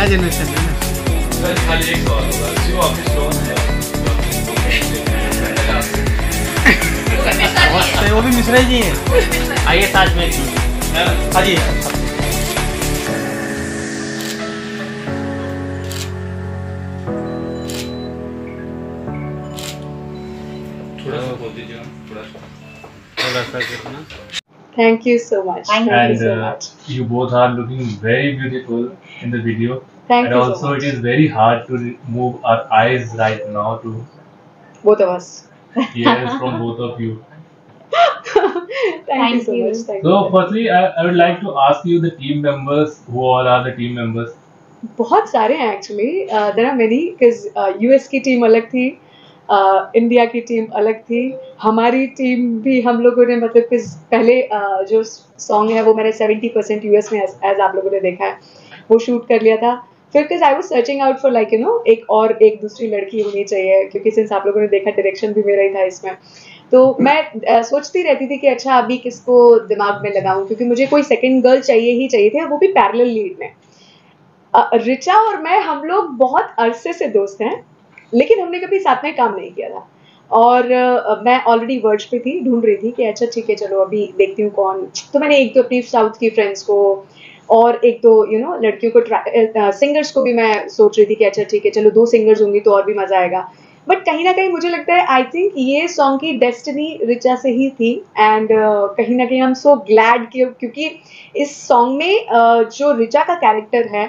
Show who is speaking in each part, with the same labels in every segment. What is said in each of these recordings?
Speaker 1: Generation है ना।
Speaker 2: खाली एक सवाल होगा, जो आपके शो है
Speaker 1: वो भी मिश्रा जी हैं। आइए साथ में। हाँ जी।
Speaker 2: थोड़ा सा बोल दीजिए, थोड़ा सा कितना।
Speaker 3: Thank you so much. Thank you so much.
Speaker 2: You both are looking very beautiful in the video.
Speaker 3: Thank
Speaker 2: and
Speaker 3: you so
Speaker 2: also
Speaker 3: much.
Speaker 2: it is very hard to move our eyes right now to
Speaker 3: Both of us.
Speaker 2: hear from both of you.
Speaker 3: Thank you so much. Thank
Speaker 2: So
Speaker 3: you.
Speaker 2: firstly, I would like to ask you the team members. Who all are the team members?
Speaker 3: बहुत सारे हैं actually. There are many because US की team अलग थी, India की team अलग थी, हमारी टीम भी हम लोगों ने मतलब कि पहले जो सॉन्ग है वो मैंने 70% US में as आप लोगों ने देखा है वो शूट कर लिया था. फिर because I was searching out for like you know एक दूसरी लड़की होनी चाहिए क्योंकि since आप लोगों ने देखा डायरेक्शन भी मेरा ही था इसमें, तो मैं सोचती रहती थी कि अच्छा अभी किसको दिमाग में लगाऊं क्योंकि मुझे कोई सेकंड गर्ल चाहिए ही चाहिए थे, वो भी पैरेलल लीड में. रिचा और मैं हम लोग बहुत अरसे से दोस्त हैं लेकिन हमने कभी साथ में काम नहीं किया था और मैं ऑलरेडी वर्ज पे थी, ढूंढ रही थी कि अच्छा ठीक है चलो अभी देखती हूँ कौन. तो मैंने एक दो अपनी साउथ की फ्रेंड्स को और एक दो लड़कियों को सिंगर्स को भी मैं सोच रही थी कि अच्छा ठीक है चलो 2 सिंगर्स होंगी तो और भी मजा आएगा. बट कहीं ना कहीं मुझे लगता है आई थिंक ये सॉन्ग की डेस्टिनी रिचा से ही थी एंड कहीं ना कहीं हम सो ग्लैड क्योंकि इस सॉन्ग में जो रिचा का कैरेक्टर है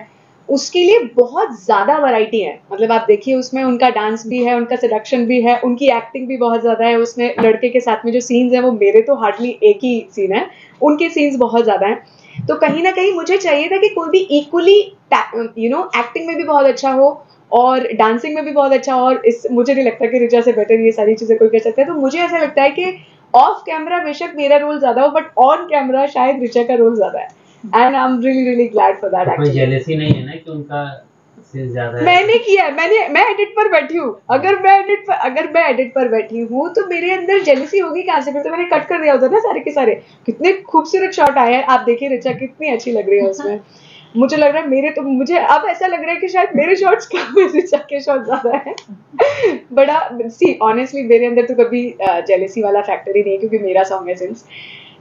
Speaker 3: उसके लिए बहुत ज़्यादा वैरायटी है. मतलब आप देखिए उसमें उनका डांस भी है, उनका सेडक्शन भी है, उनकी एक्टिंग भी बहुत ज़्यादा है. उसमें लड़के के साथ में जो सीन्स हैं वो मेरे तो हार्डली एक ही सीन है, उनके सीन्स बहुत ज़्यादा हैं. तो कहीं ना कहीं मुझे चाहिए था कि कोई भी इक्वली एक्टिंग में भी बहुत अच्छा हो और डांसिंग में भी बहुत अच्छा हो और मुझे नहीं लगता कि रिचा से बेटर ये सारी चीज़ें कोई कर सकता है. तो मुझे ऐसा लगता है कि ऑफ कैमरा बेशक मेरा रोल ज़्यादा हो बट ऑन कैमरा शायद रिचा का रोल ज़्यादा है. And I'm really glad for that.
Speaker 1: कोई जेलसी नहीं है ना कि उनका सीन ज्यादा है?
Speaker 3: मैंने किया है, मैं एडिट पर बैठी हूँ. अगर मैं एडिट पर बैठी हूँ तो मेरे अंदर जेलसी होगी कहाँ से? फिर तो मैंने कट कर दिया होता ना सारे के सारे. कितने खूबसूरत शॉट आए हैं, आप देखिए रिचा कितनी अच्छी लग रही है उसमें. मुझे लग रहा है मुझे अब ऐसा लग रहा है कि शायद मेरे शॉट्स कम है, रिचा के शॉट ज्यादा है. बड़ा सी ऑनेस्टली मेरे अंदर तो कभी जेलसी वाला फैक्टर ही नहीं है क्योंकि मेरा सॉन्ग है सिंस.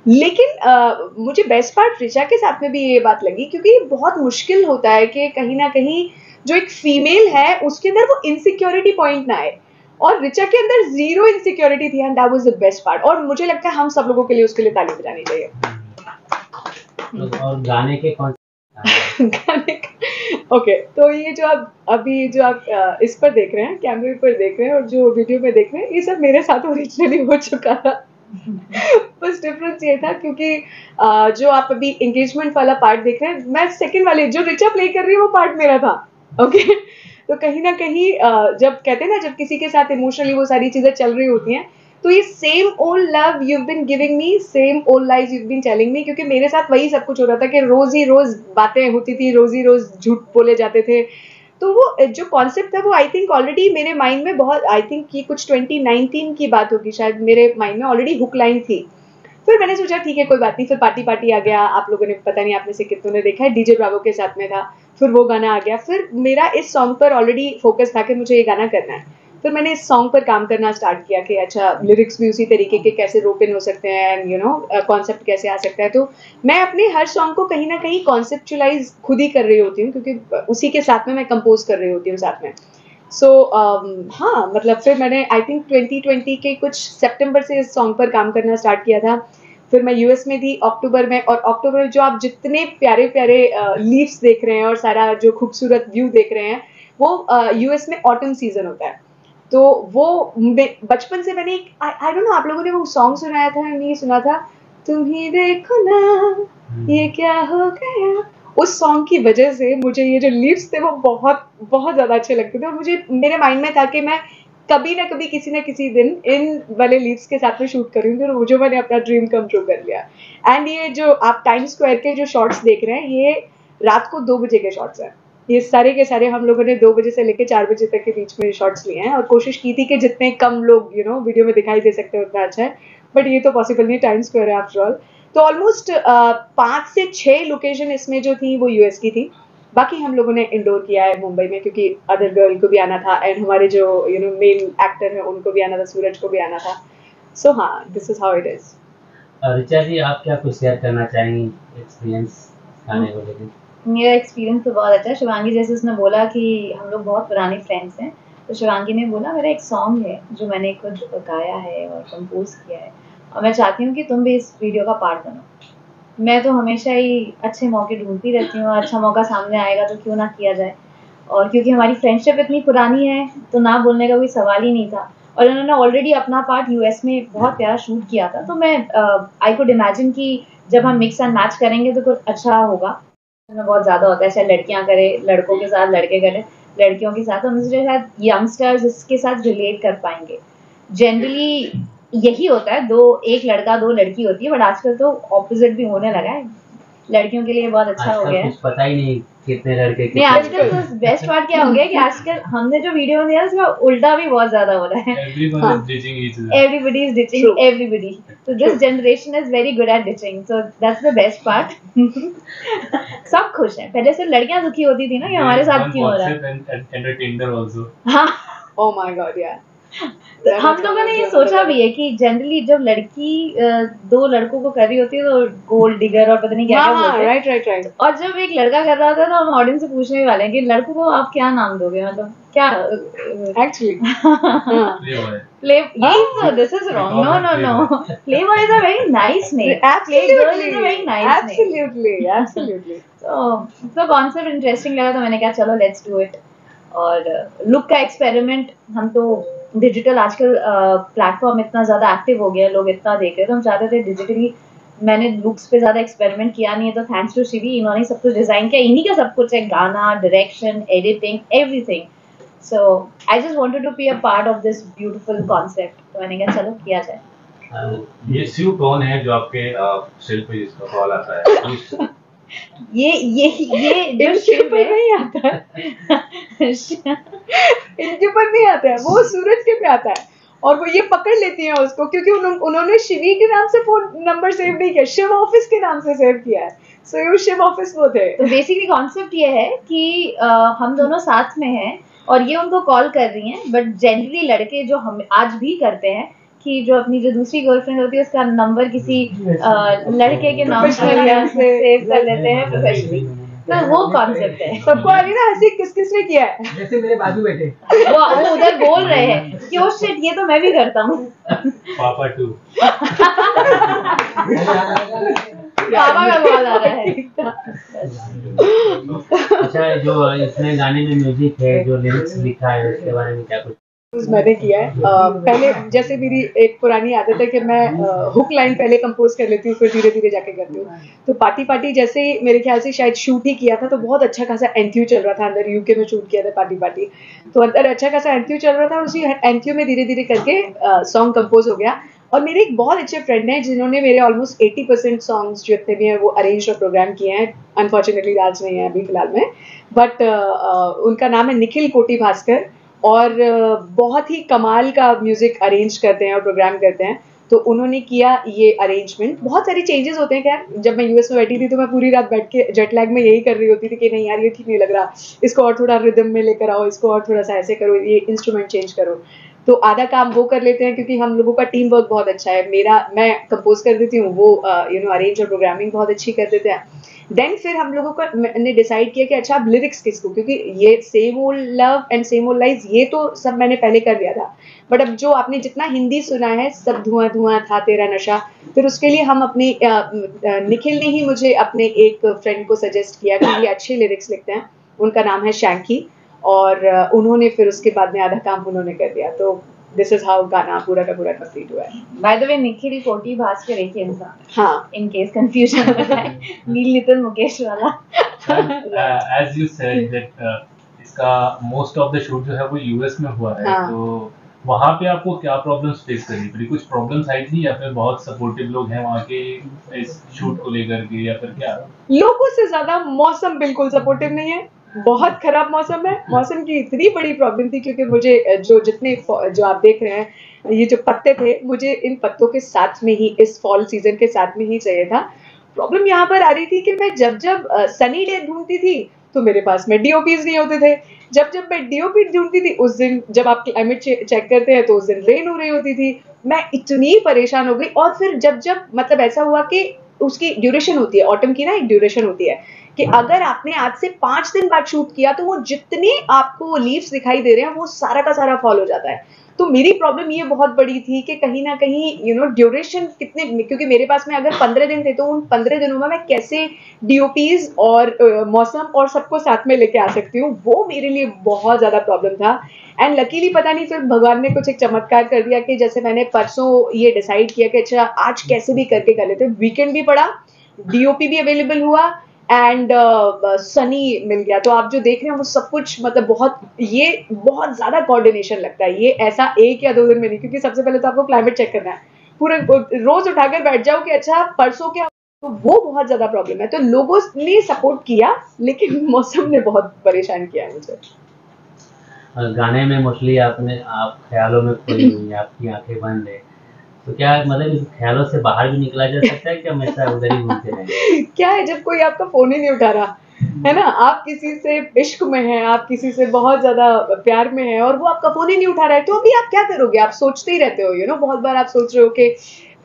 Speaker 3: लेकिन मुझे बेस्ट पार्ट रिचा के साथ में भी ये बात लगी क्योंकि ये बहुत मुश्किल होता है कि कहीं ना कहीं जो एक फीमेल है उसके अंदर वो इनसिक्योरिटी पॉइंट ना आए और रिचा के अंदर 0 इनसिक्योरिटी थी and that was the best part. और मुझे लगता है हम सब लोगों के लिए उसके लिए ताली बजानी चाहिए.
Speaker 1: और गाने के कौन
Speaker 3: गाने का ओके, तो ये जो आप अभी जो आप इस पर देख रहे हैं, कैमरे पर देख रहे हैं और जो वीडियो में देख रहे हैं, ये सब मेरे साथ ओरिजिनली हो चुका था. बस डिफरेंस ये था क्योंकि जो आप अभी एंगेजमेंट वाला पार्ट देख रहे हैं, मैं सेकंड वाले जो रिचा प्ले कर रही है वो पार्ट मेरा था. ओके तो कहीं ना कहीं जब कहते हैं ना जब किसी के साथ इमोशनली वो सारी चीजें चल रही होती हैं तो ये same old love you been giving me, same old lies you been telling me, क्योंकि मेरे साथ वही सब कुछ हो रहा था कि रोज ही रोज बातें होती थी, रोज ही रोज झूठ बोले जाते थे. तो वो जो कॉन्सेप्ट था वो आई थिंक ऑलरेडी मेरे माइंड में बहुत, आई थिंक कि कुछ 2019 की बात होगी शायद, मेरे माइंड में ऑलरेडी हुक लाइन थी. फिर मैंने सोचा ठीक है कोई बात नहीं, फिर पार्टी आ गया. आप लोगों ने पता नहीं आप में से कितनों ने देखा है, डीजे ब्रावो के साथ में था, फिर वो गाना आ गया. फिर मेरा इस सॉन्ग पर ऑलरेडी फोकस था कि मुझे ये गाना करना है. फिर मैंने इस सॉन्ग पर काम करना स्टार्ट किया कि अच्छा लिरिक्स भी उसी तरीके के कैसे रोप इन हो सकते हैं एंड कॉन्सेप्ट कैसे आ सकता है. तो मैं अपने हर सॉन्ग को कहीं ना कहीं कॉन्सेप्चुलाइज खुद ही कर रही होती हूँ क्योंकि उसी के साथ में मैं कंपोज कर रही होती हूँ साथ में. सो हाँ मतलब फिर मैंने आई थिंक 2020 के कुछ सितंबर से इस सॉन्ग पर काम करना स्टार्ट किया था. फिर मैं यूएस में थी अक्टूबर में, और अक्टूबर में जो आप जितने प्यारे प्यारे लीव्स देख रहे हैं और सारा जो खूबसूरत व्यू देख रहे हैं वो यूएस में ऑटम सीजन होता है. तो वो बचपन से मैंने आई डोंट नो आप लोगों ने वो सॉन्ग सुनाया था नहीं सुना था, तुम ही देखो ना ये क्या हो गया. उस सॉन्ग की वजह से मुझे ये जो लीव्स थे वो बहुत बहुत ज्यादा अच्छे लगते थे और मुझे मेरे माइंड में था कि मैं कभी ना कभी किसी ना किसी दिन इन वाले लीव्स के साथ में शूट करूंगी और जो मैंने अपना ड्रीम कम ट्रू कर लिया. एंड ये जो आप टाइम स्क्वायर के जो शॉट्स देख रहे हैं ये रात को 2 बजे के शॉट्स हैं. ये सारे के सारे हम लोगों ने 2 बजे से लेकर 4 बजे तक के बीच में शॉट्स लिए हैं और कोशिश की थी कि जितने कम लोग वीडियो में दिखाई दे सकते हैं उतना अच्छा है. बट ये तो पॉसिबल नहीं, टाइम स्क्वायर है आफ्टर ऑल. तो ऑलमोस्ट 5 से 6 लोकेशन इसमें जो थी वो यूएस की थी. बाकी हम लोगों ने इंडोर किया है मुंबई में, क्योंकि अदर गर्ल को भी आना था एंड हमारे जो मेन एक्टर हैं उनको भी आना था, सूरज को भी आना था. सो हाँ, this is how it is.
Speaker 1: Richa ji, आप क्या कुछ शेयर करना चाहेंगी एक्सपीरियंस गाने को लेकर?
Speaker 4: मेरा एक्सपीरियंस तो बहुत अच्छा है. शिवांगी जैसे उसने बोला कि हम लोग बहुत पुराने फ्रेंड्स हैं, तो शिवांगी ने बोला मेरा एक सॉन्ग है जो मैंने खुद गाया है और कंपोज किया है, और मैं चाहती हूँ कि तुम भी इस वीडियो का पार्ट बनो. मैं तो हमेशा ही अच्छे मौके ढूंढती रहती हूँ, अच्छा मौका सामने आएगा तो क्यों ना किया जाए. और क्योंकि हमारी फ्रेंडशिप इतनी पुरानी है तो ना बोलने का कोई सवाल ही नहीं था. और उन्होंने ऑलरेडी अपना पार्ट यूएस में बहुत प्यारा शूट किया था, तो मैं आई कुड इमेजिन कि जब हम मिक्स एंड मैच करेंगे तो कुछ अच्छा होगा. में बहुत ज़्यादा होता है, चाहे लड़कियां करे, लड़कों के साथ लड़के करे, लड़कियों के साथ, हम इसके साथ यंगस्टर्स इसके साथ रिलेट कर पाएंगे. जनरली यही होता है, एक लड़का दो लड़की होती है, बट आजकल तो ऑपोजिट भी होने लगा है. लड़कियों के लिए बहुत अच्छा हो गया है.
Speaker 1: कुछ पता ही नहीं कितने लड़के
Speaker 4: नहीं, आजकल तो बेस्ट पार्ट क्या हो गया कि आजकल हमने जो वीडियो दिया उसका उल्टा भी बहुत ज्यादा हो रहा है. Everybody is ditching everybody. So this generation is very good at ditching. So that's the best part. सब खुश हैं. पहले से लड़कियां दुखी होती थी ना कि हमारे साथ क्यों हो रहा है. हाँ.
Speaker 3: Oh my God, yeah.
Speaker 4: हम लोगों ने ये सोचा भी है कि जनरली जब लड़की दो लड़कों को कर रही होती है तो गोल्ड डिगर और पता नहीं क्या क्या बोलते हैं.
Speaker 3: राइट.
Speaker 4: और जब एक लड़का कर रहा होता है तो हम ऑडियंस से पूछने भी वाले हैं कि लड़कों को आप क्या नाम दोगे, मतलब क्या
Speaker 3: actually
Speaker 4: play. This is wrong. No playboy is a very nice name. Playgirl is a very nice name.
Speaker 3: Absolutely.
Speaker 4: तो कॉन्सेप्ट इंटरेस्टिंग लगा तो मैंने कहा चलो लेट्स डू इट. और लुक का एक्सपेरिमेंट, हम तो डिजिटल आजकल प्लेटफॉर्म इतना ज़्यादा एक्टिव हो गया, लोग इतना देख रहे हैं, तो हम चाहते थे डिजिटली. मैंने लुक्स पे ज़्यादा एक्सपेरिमेंट किया नहीं है, तो थैंक्स टू शिवी, इन्होंने सब कुछ डिज़ाइन किया. इन्हीं का सब कुछ है, गाना, direction, editing, everything. So I just wanted to be a part of this beautiful concept. तो मैंने कहा चलो किया जाए.
Speaker 2: ये शिव कौन है जो आपके सेल पे जिसका कॉल आता है?
Speaker 4: ये
Speaker 3: इनके ऊपर नहीं आता है. इनके ऊपर नहीं आता है, वो सूरज के पे आता है और वो ये पकड़ लेती हैं उसको, क्योंकि उन्होंने शिवी के नाम से फोन नंबर सेव नहीं किया, शिव ऑफिस के नाम से सेव किया है. सो ये शिव ऑफिस वो थे.
Speaker 4: तो बेसिकली कॉन्सेप्ट ये है कि हम दोनों साथ में हैं और ये उनको कॉल कर रही हैं, बट जनरली लड़के जो हम आज भी करते हैं कि जो अपनी जो दूसरी गर्लफ्रेंड होती है उसका नंबर किसी लड़के के नाम पर सेव कर लेते हैं प्रोफेशनली. तो वो कॉन्सेप्ट है.
Speaker 3: सबको आ रही ना हंसी, किसने किया है?
Speaker 5: जैसे मेरे बाजू बैठे
Speaker 4: वो उधर बोल रहे हैं कि ओ शिट, ये तो मैं भी करता हूँ.
Speaker 2: पापा टू.
Speaker 4: पापा का कॉल आ रहा है.
Speaker 1: अच्छा, जो इसमें गाने में म्यूजिक है, जो लिरिक्स लिखा है, उसके बारे में क्या कुछ?
Speaker 3: मैंने किया है. पहले जैसे मेरी एक पुरानी आदत है कि मैं हुक लाइन पहले कंपोज कर लेती हूँ, फिर धीरे धीरे जाके करती हूँ. तो पार्टी जैसे मेरे ख्याल से शायद शूट ही किया था, तो बहुत अच्छा खासा एनक्यू चल रहा था अंदर. यूके में शूट किया था पार्टी, तो अंदर अच्छा खासा एनक्यू चल रहा था और उसी एनक्यू में धीरे धीरे करके सॉन्ग कंपोज हो गया. और मेरे एक बहुत अच्छे फ्रेंड हैं जिन्होंने मेरे ऑलमोस्ट 80% सॉन्ग्स जितने भी हैं वो अरेंज और प्रोग्राम किए हैं. अनफॉर्चुनेटली राज नहीं है अभी फिलहाल में, बट उनका नाम है निखिल कोटी भास्कर, और बहुत ही कमाल का म्यूजिक अरेंज करते हैं और प्रोग्राम करते हैं. तो उन्होंने किया ये अरेंजमेंट. बहुत सारे चेंजेस होते हैं. खैर जब मैं यूएस में बैठी थी तो मैं पूरी रात बैठ के जेट लैग में यही कर रही होती थी कि नहीं यार ये ठीक नहीं लग रहा, इसको और थोड़ा रिदम में लेकर आओ, इसको और थोड़ा सा ऐसे करो, ये इंस्ट्रूमेंट चेंज करो. तो आधा काम वो कर लेते हैं क्योंकि हम लोगों का टीम वर्क बहुत अच्छा है. मैं कंपोज कर देती हूँ, वो अरेंज और प्रोग्रामिंग बहुत अच्छी कर देते हैं. देन फिर हम लोगों का ने डिसाइड किया कि अच्छा अब लिरिक्स किसको, क्योंकि ये same old love and same old life ये तो सब मैंने पहले कर दिया था, बट अब जो आपने जितना हिंदी सुना है सब धुआं धुआं था तेरा नशा, फिर उसके लिए हम अपने निखिल ने ही मुझे अपने एक फ्रेंड को सजेस्ट किया कि ये अच्छे लिरिक्स लिखते हैं. उनका नाम है शैंकी, और उन्होंने फिर उसके बाद में आधा काम उन्होंने कर दिया. तो दिस इज हाउ गाना पूरा का पूरा कंप्लीट हुआ है.
Speaker 4: बाय द वे निखिल कोटी भास्कर एक ही इंसान.
Speaker 3: हाँ,
Speaker 4: इन केस कंफ्यूजन हो जाए. नील नितिन मुकेश वाला.
Speaker 2: As you said that इसका मोस्ट ऑफ द शूट जो है वो यूएस में हुआ है.
Speaker 3: हाँ.
Speaker 2: तो वहाँ पे आपको क्या प्रॉब्लम्स फेस करनी पड़ी? कुछ प्रॉब्लम्स आई थी या फिर बहुत सपोर्टिव लोग हैं वहाँ के इस शूट को लेकर के, या फिर क्या?
Speaker 3: लोगों से ज्यादा मौसम बिल्कुल सपोर्टिव नहीं है. बहुत खराब मौसम है. मौसम की इतनी बड़ी प्रॉब्लम थी क्योंकि मुझे जो आप देख रहे हैं ये जो पत्ते थे, मुझे इन पत्तों के साथ में ही इस फॉल सीजन के साथ में ही चाहिए था. प्रॉब्लम यहाँ पर आ रही थी कि मैं जब सनी डे ढूंढती थी तो मेरे पास में डीओपीज नहीं होते थे। जब जब मैं डीओपी ढूंढती थी, उस दिन जब आप क्लाइमेट चेक करते हैं तो उस दिन रेन हो रही होती थी। मैं इतनी परेशान हो गई। और फिर जब जब मतलब ऐसा हुआ कि उसकी ड्यूरेशन होती है, ऑटम की ना एक ड्यूरेशन होती है कि अगर आपने आज से 5 दिन बाद शूट किया तो वो जितने आपको लीव्स दिखाई दे रहे हैं वो सारा का सारा फॉल हो जाता है। तो मेरी प्रॉब्लम ये बहुत बड़ी थी कि कहीं ना कहीं ड्यूरेशन कितने, क्योंकि मेरे पास में अगर 15 दिन थे तो उन 15 दिनों में मैं कैसे डीओपीज और मौसम और सबको साथ में लेके आ सकती हूँ, वो मेरे लिए बहुत ज्यादा प्रॉब्लम था। एंड लकीली पता नहीं फिर भगवान ने कुछ एक चमत्कार कर दिया कि जैसे मैंने परसों ये डिसाइड किया कि अच्छा आज कैसे भी करके कर लेते, वीकेंड भी पड़ा, डीओपी भी अवेलेबल हुआ एंड सनी मिल गया। तो आप जो देख रहे हैं वो सब कुछ मतलब बहुत ज्यादा कोऑर्डिनेशन लगता है। ये ऐसा 1 या 2 दिन में नहीं, क्योंकि सबसे पहले तो आपको क्लाइमेट चेक करना है, पूरे रोज उठाकर बैठ जाओ कि अच्छा परसों क्या, तो वो बहुत ज्यादा प्रॉब्लम है। तो लोगों ने सपोर्ट किया लेकिन मौसम ने बहुत परेशान किया है मुझे।
Speaker 1: गाने में मोस्टली आप ख्यालों में खोई हुई, आपकी आंखें बंद है, तो क्या मतलब इस ख्यालों से बाहर भी निकला जा सकता है कि हमेशा उधर ही घूमते रहें?
Speaker 3: क्या है, जब कोई आपका फोन ही नहीं उठा रहा है ना, आप किसी से इश्क में हैं, आप किसी से बहुत ज्यादा प्यार में हैं और वो आपका फोन ही नहीं उठा रहा है, तो अभी आप क्या करोगे? आप सोचते ही रहते हो, बहुत बार आप सोच रहे हो कि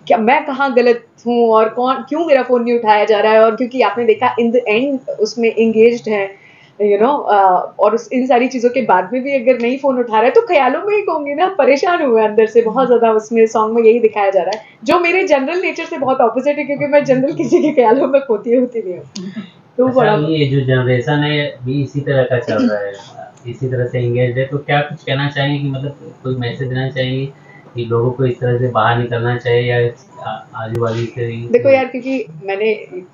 Speaker 3: क्या मैं कहाँ गलत हूँ और क्यों मेरा फोन नहीं उठाया जा रहा है। और क्योंकि आपने देखा इन द एंड उसमें एंगेज्ड है और इन सारी चीजों के बाद में भी अगर नहीं फोन उठा रहा है तो ख्यालों में ही कहूंगी ना, परेशान हुए अंदर से बहुत ज्यादा। उसमें सॉन्ग में यही दिखाया जा रहा है, जो मेरे जनरल नेचर से बहुत ऑपोजिट है, क्योंकि मैं जनरल किसी के ख्यालों में होती नहीं हूँ। तो
Speaker 1: अच्छा, ये जो जनरेशन है भी इसी तरह का चल रहा है, इसी तरह से एंगेज है, तो क्या कुछ कहना चाहिए कि मतलब कोई मैसेज देना चाहिए कि लोगों को इस तरह से बाहर निकलना चाहिए या आजू बाजू से?
Speaker 3: देखो यार, क्योंकि मैंने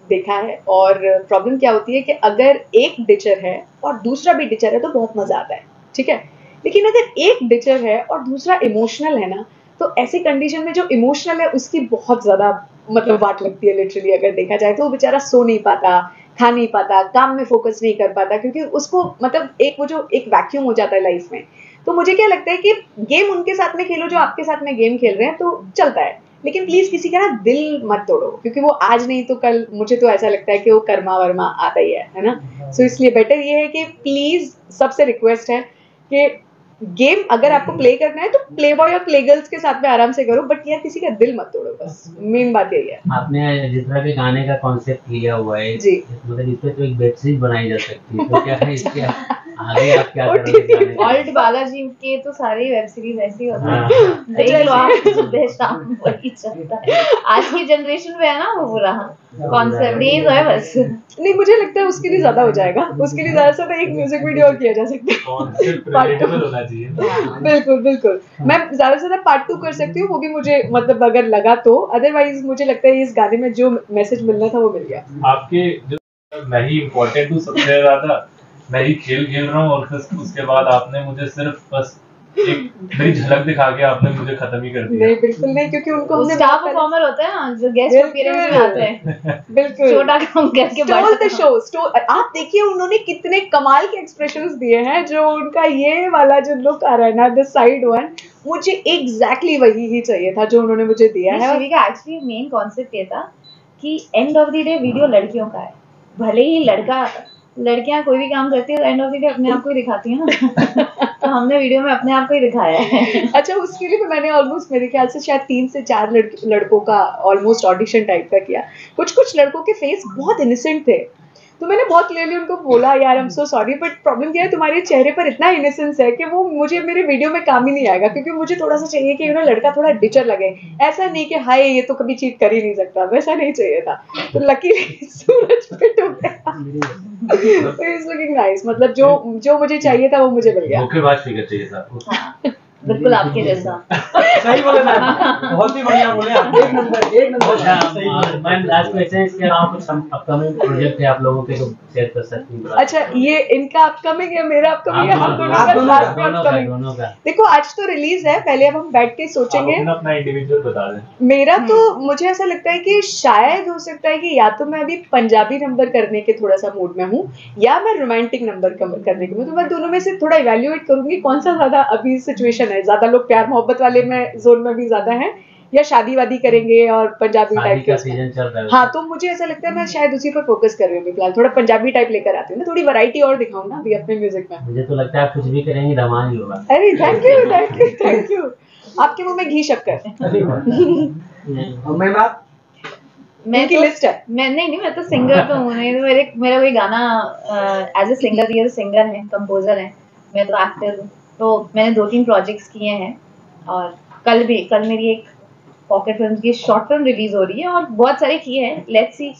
Speaker 3: देखा है और प्रॉब्लम क्या होती है कि अगर एक डिचर है और दूसरा भी डिचर है तो बहुत मजा आता है, ठीक है। लेकिन अगर एक डिचर है और दूसरा इमोशनल है ना, तो ऐसी कंडीशन में जो इमोशनल है उसकी बहुत ज्यादा मतलब वाट लगती है लिटरली। अगर देखा जाए तो वो बेचारा सो नहीं पाता, खा नहीं पाता, काम में फोकस नहीं कर पाता, क्योंकि उसको मतलब एक वैक्यूम हो जाता है लाइफ में। तो मुझे क्या लगता है कि गेम उनके साथ में खेलो जो आपके साथ में गेम खेल रहे हैं, तो चलता है। लेकिन प्लीज किसी का ना दिल मत तोड़ो, क्योंकि वो आज नहीं तो कल, मुझे तो ऐसा लगता है कि वो कर्मा वर्मा आता ही है ना। सो इसलिए बेटर ये है कि प्लीज सबसे रिक्वेस्ट है कि गेम अगर आपको प्ले करना है तो प्ले बॉय और प्ले गर्ल्स के साथ में आराम से करो, बट यार किसी का दिल मत तोड़ो, बस मेन बात यही है।
Speaker 1: आपने जिस तरह के गाने का कॉन्सेप्ट लिया हुआ है
Speaker 3: जी,
Speaker 1: मतलब इस पे तो एक वेब सीरीज बनाई जा सकती है, तो क्या है इसके आगे आप क्या करोगे?
Speaker 4: ऑल्ट बालाजी के तो सारे वेब सीरीज ऐसी होते
Speaker 1: हाँ।
Speaker 4: हैं, देख लो आप, सुबह शाम वही चलता है। आज की जनरेशन में है ना वो पूरा कॉन्सेप्ट यही तो है बस।
Speaker 3: नहीं, मुझे लगता है उसके लिए ज्यादा हो जाएगा, उसके लिए ज्यादा से ज्यादा एक म्यूजिक वीडियो और किया जा सकता है।
Speaker 2: कॉन्सेप्ट रिलेटेबल होना चाहिए ना।
Speaker 3: बिल्कुल बिल्कुल, मैं ज्यादा से ज्यादा पार्ट 2 कर सकती हूँ, वो भी मुझे मतलब अगर लगा तो। अदरवाइज मुझे लगता है इस गाने में जो मैसेज मिलना था वो मिल गया।
Speaker 2: आपके जो मैं ही इम्पोर्टेंट हूँ सबसे ज्यादा, मैं ही खेल रहा हूँ और फिर उसके बाद आपने मुझे सिर्फ बस एक मेरी झलक दिखा के आपने मुझे खत्म ही कर दिया।
Speaker 3: नहीं बिल्कुल नहीं, क्योंकि उनको हमने
Speaker 4: स्टार परफॉर्मर होते हैं ना जो गेस्ट अपीयरेंस में आते हैं,
Speaker 3: बिल्कुल
Speaker 4: छोटा काम करके
Speaker 3: स्टोल द शो। आप देखिए उन्होंने कितने कमाल के एक्सप्रेशंस दिए हैं, जो उनका ये वाला जो लुक आ रहा है ना, द साइड वन, मुझे एग्जैक्टली वही ही चाहिए था जो उन्होंने मुझे दिया है।
Speaker 4: शिविका एक्चुअली मेन कॉन्सेप्ट ये था कि end of the day video लड़कियों का है, भले ही लड़कियां कोई भी काम करती है एंड ऑफ द डे अपने आप को ही दिखाती है ना। तो हमने वीडियो में अपने आप को ही दिखाया है।
Speaker 3: अच्छा, उसके लिए मैंने ऑलमोस्ट मेरे ख्याल से शायद 3 से 4 लड़कों का ऑलमोस्ट ऑडिशन टाइप का किया। कुछ लड़कों के फेस बहुत इनोसेंट थे, तो मैंने बहुत क्लियरली उनको बोला यार I am so sorry, but problem क्या है तुम्हारे चेहरे पर इतना इनोसेंस है कि वो मुझे मेरे वीडियो में काम ही नहीं आएगा, क्योंकि मुझे थोड़ा सा चाहिए कि लड़का थोड़ा डिचर लगे, ऐसा नहीं कि हाय ये तो कभी चीट कर ही नहीं सकता, वैसा नहीं चाहिए था। तो लकीली सूरज फिट हो गया। इज लुकिंग नाइस, मतलब जो मुझे चाहिए था वो मुझे मिल गया।
Speaker 2: धोखेबाज फिगर चाहिए था आपको।
Speaker 4: हाँ, बिल्कुल आपके जैसा।
Speaker 5: सही बोले ना, बहुत ही बढ़िया बोले आप। एक नंबर
Speaker 1: अच्छा,
Speaker 5: सही बोले।
Speaker 1: मैम लास्ट क्वेश्चन है, इसके अलावा कुछ अपकमिंग प्रोजेक्ट है आप लोगों के तो शेयर कर सकती हैं?
Speaker 3: अच्छा, ये इनका अपकमिंग है, मेरा अपकमिंग है, हम दोनों
Speaker 5: आप
Speaker 3: का
Speaker 5: दोनों
Speaker 3: साथ में
Speaker 1: दोनों का
Speaker 3: अपकमिंग। देखो आज तो रिलीज है, पहले अब हम बैठ के
Speaker 2: आप
Speaker 3: सोचेंगे।
Speaker 2: अपना इंडिविजुअल बता दें।
Speaker 3: मेरा तो मुझे ऐसा लगता है कि शायद हो सकता है कि या तो मैं अभी पंजाबी नंबर करने के थोड़ा सा मूड में हूँ, या मैं रोमांटिक नंबर करने के, तो मैं दोनों में से थोड़ा इवैल्यूएट करूंगी कौन सा ज्यादा अभी सिचुएशन है, ज्यादा लोग प्यार मोहब्बत वाले में जोन में भी ज्यादा है, या शादी वादी करेंगे और पंजाबी
Speaker 1: शादी
Speaker 3: टाइप
Speaker 1: का
Speaker 3: के
Speaker 1: सीजन चल रहा है।
Speaker 3: हाँ, तो मुझे ऐसा लगता है मैं शायद उसी पर फोकस कर रही हूँ फिलहाल, थोड़ा पंजाबी टाइप लेकर आती हूँ ना, थोड़ी वैरायटी और दिखाऊँ ना अभी अपने म्यूजिक में।
Speaker 1: मुझे तो लगता है आप कुछ भी करेंगे धमाल ही होगा।
Speaker 3: अरे thank you thank you thank you. आपके मुंह में घी शक्कर।
Speaker 5: और मैं बात
Speaker 4: मैं
Speaker 3: इनकी
Speaker 4: तो
Speaker 3: लिस्ट है।
Speaker 4: मैं नहीं मैं तो सिंगर तो हूँ नहीं, मेरा कोई गाना एज ए सिंगर, ये सिंगर है, कंपोजर है, मैं तो एक्टर हूँ। तो मैंने 2-3 प्रोजेक्ट्स किए हैं और कल मेरी एक पॉकेट फिल्म की शॉर्ट फिल्म रिलीज हो रही है और बहुत सारे किए हैं। लेट्स सी,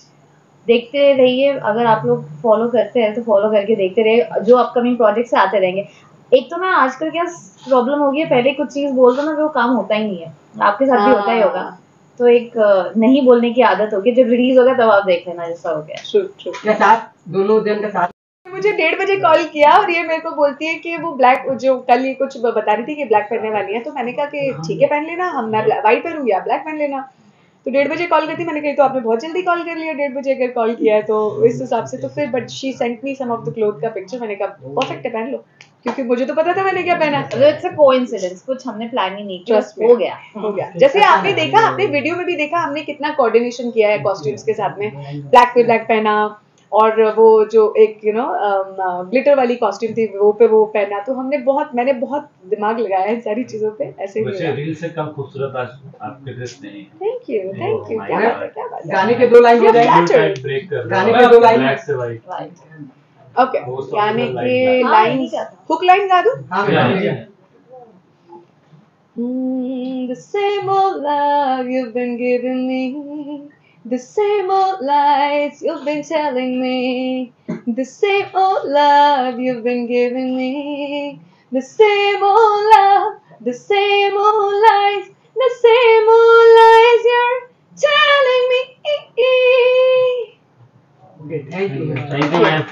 Speaker 4: देखते रहिए, अगर आप लोग फॉलो करते हैं तो फॉलो करके देखते रहिए, जो अपकमिंग प्रोजेक्ट्स आते रहेंगे। एक तो ना आजकल क्या प्रॉब्लम हो गई है, पहले कुछ चीज बोल दो ना वो काम होता ही नहीं है, आपके साथ भी होता ही होगा। तो एक नहीं बोलने की आदत होगी, जब रिलीज होगा तब आप देख लेना जैसा हो गया।
Speaker 3: True true.
Speaker 5: क्या साथ दोनों जन का साथ
Speaker 3: मुझे 1:30 बजे कॉल किया और ये मेरे को बोलती है कि वो ब्लैक, जो कल ये कुछ बता रही थी कि ब्लैक पहनने वाली है, तो मैंने कहा कि ठीक है पहन लेना, मैं व्हाइट पहनूंगी, आप ब्लैक पहन लेना। तो 1:30 बजे कॉल करती, मैंने कही तो आपने बहुत जल्दी कॉल कर लिया, 1:30 बजे अगर कॉल किया है तो इस हिसाब से। तो फिर but she sent me some of the cloth का पिक्चर, मैंने कहा परफेक्ट है पहन लो, क्योंकि मुझे तो पता था मैंने क्या पहना है।
Speaker 4: मतलब इट्स अ कोइंसिडेंस, कुछ हमने प्लान ही नहीं किया,
Speaker 3: Trust me.
Speaker 4: हो गया।
Speaker 3: हो गया। जैसे आपने देखा, आपने वीडियो में भी देखा, हमने कितना कोऑर्डिनेशन किया है कॉस्ट्यूम्स के साथ में, ब्लैक पे ब्लैक पहना और वो जो एक ग्लिटर वाली कॉस्ट्यूम थी वो पे वो पहना। तो मैंने बहुत दिमाग लगाया है इन सारी चीजों पे, ऐसे ही
Speaker 2: वैसे रील से कम खूबसूरत आज आपके ड्रेस नहीं है।
Speaker 3: थैंक यू
Speaker 2: Oh my
Speaker 3: क्या
Speaker 2: God.
Speaker 3: बात है, क्या बात है।
Speaker 5: गाने के 2 लाइन हो
Speaker 3: You're
Speaker 5: जाएंगे।
Speaker 3: flattered.
Speaker 2: ब्रेक कर
Speaker 5: गाने के 2 लाइन
Speaker 2: ब्लैक से white.
Speaker 4: Right.
Speaker 3: Okay,
Speaker 2: Most of
Speaker 3: गाने
Speaker 2: the
Speaker 3: के
Speaker 2: line
Speaker 4: हाँ,
Speaker 3: लाइन,
Speaker 4: ठीक है।
Speaker 3: हुक लाइन गा दूं?
Speaker 5: हाँ
Speaker 3: The same old love you've been giving me, the same old lies you've been telling me, the same old love you've been giving me, the same old love, the same old lies, the same old lies you're telling me.
Speaker 5: Okay thank you
Speaker 1: thank you ma'am.